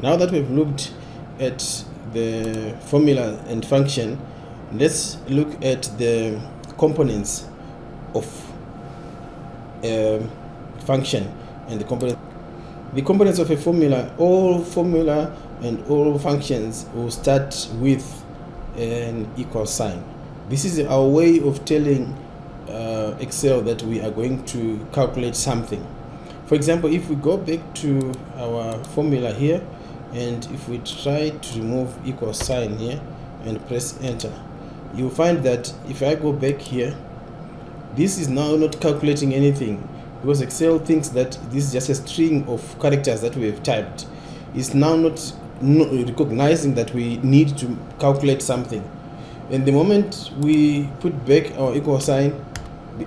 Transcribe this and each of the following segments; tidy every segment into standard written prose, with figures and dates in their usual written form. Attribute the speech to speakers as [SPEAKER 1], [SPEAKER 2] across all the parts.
[SPEAKER 1] Now that we've looked at the formula and function, let's look at the components of a function and the components of a formula. All formula and all functions will start with an equal sign. This is our way of telling Excel that we are going to calculate something. For example, if we go back to our formula here, and if we try to remove equal sign here and press enter, you'll find that if I go back here, this is now not calculating anything, because Excel thinks that this is just a string of characters that we have typed. It's now not recognizing that we need to calculate something. And the moment we put back our equal sign,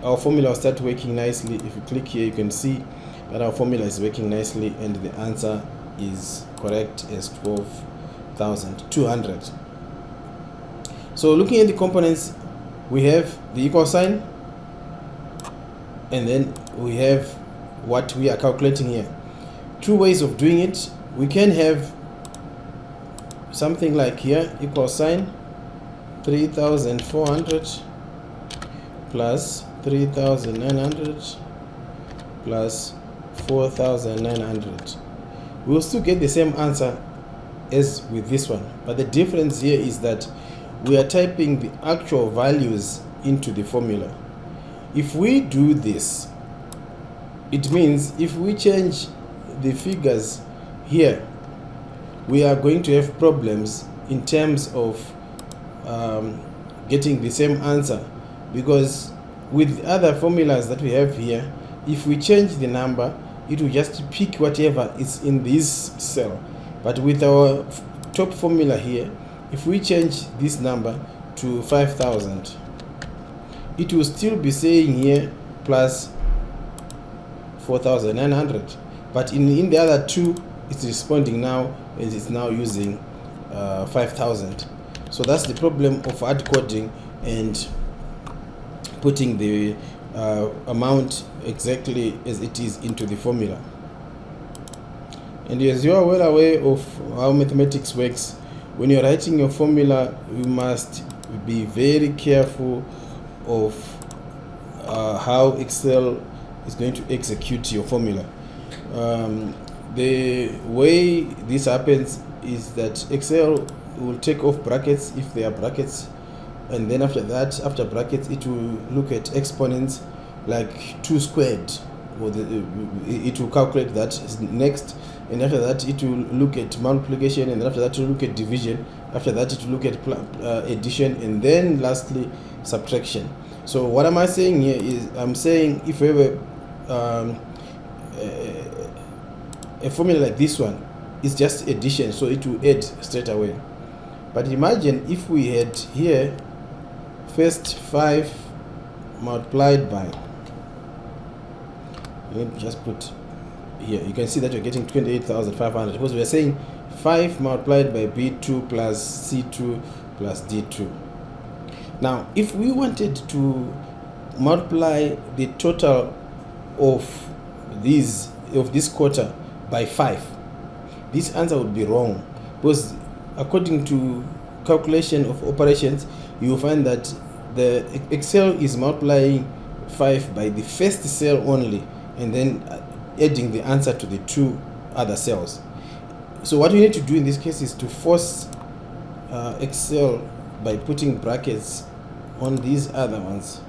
[SPEAKER 1] our formula will start working nicely. If you click here, you can see that our formula is working nicely and the answer is correct as 12,200. So looking at the components, we have the equal sign, and then we have what we are calculating here. Two ways of doing it. We can have something like here, equal sign 3,400 plus 3,900 plus 4,900. We will still get the same answer as with this one, but the difference here is that we are typing the actual values into the formula. If we do this, it means if we change the figures here, we are going to have problems in terms of getting the same answer, because with other formulas that we have here, if we change the number, it will just pick whatever is in this cell. But with our top formula here, if we change this number to 5,000, it will still be saying here plus 4,900, but in the other two, it's responding now and it's now using 5,000. So that's the problem of hard coding and putting the amount exactly as it is into the formula. And as you are well aware of how mathematics works, when you're writing your formula, you must be very careful of how Excel is going to execute your formula. The way this happens is that Excel will take off brackets if there are brackets, and then after that, after brackets, it will look at exponents like 2 squared, or it will calculate that next, and after that it will look at multiplication, and after that it will look at division, after that it will look at addition, and then lastly subtraction. So what am I saying here is, I'm saying if we have a formula like this one, it's just addition, so it will add straight away. But imagine if we had here first 5 multiplied by, let me just put here, you can see that you're getting 28,500, because we are saying 5 multiplied by B2 plus C2 plus D2. Now if we wanted to multiply the total of this quarter by 5, this answer would be wrong, because according to calculation of operations, you will find that the Excel is multiplying 5 by the first cell only, and then adding the answer to the 2 other cells. So what we need to do in this case is to force Excel by putting brackets on these other ones,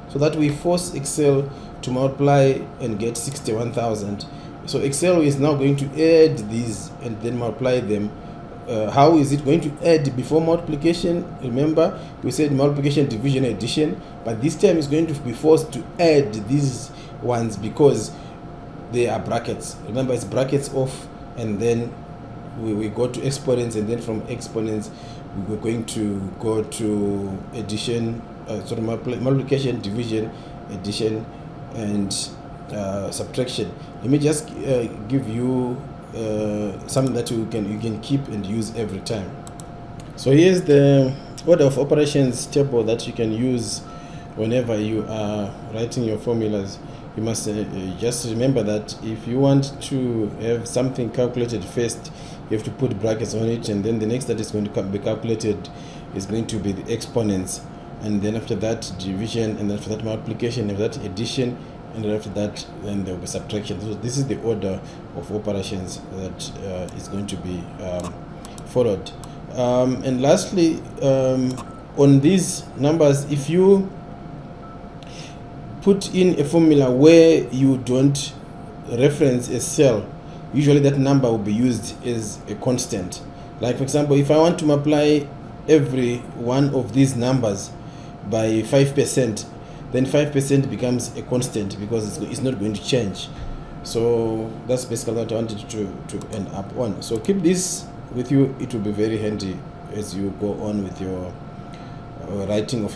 [SPEAKER 1] so that we force Excel to multiply and get 61,000. So Excel is now going to add these and then multiply them. How is it going to add before multiplication? Remember, we said multiplication, division, addition, but this time it's going to be forced to add these ones because they are brackets. Remember, it's brackets off, and then we go to exponents, and then from exponents we're going to go to addition, multiplication, division, addition, and subtraction. Let me just give you something that you can keep and use every time. So here's the order of operations table that you can use whenever you are writing your formulas. you must just remember that if you want to have something calculated first, you have to put brackets on it, and then the next that is going to be calculated is going to be the exponents, and then after that division, and then after that multiplication, and after that addition, and then after that then there will be subtraction. So this is the order of operations that is going to be followed. And lastly, on these numbers, if you put in a formula where you don't reference a cell, usually that number will be used as a constant. Like, for example, if I want to multiply every one of these numbers by 5%, then 5% becomes a constant because it's not going to change. So that's basically what I wanted to end up on. So keep this with you. It will be very handy as you go on with your writing of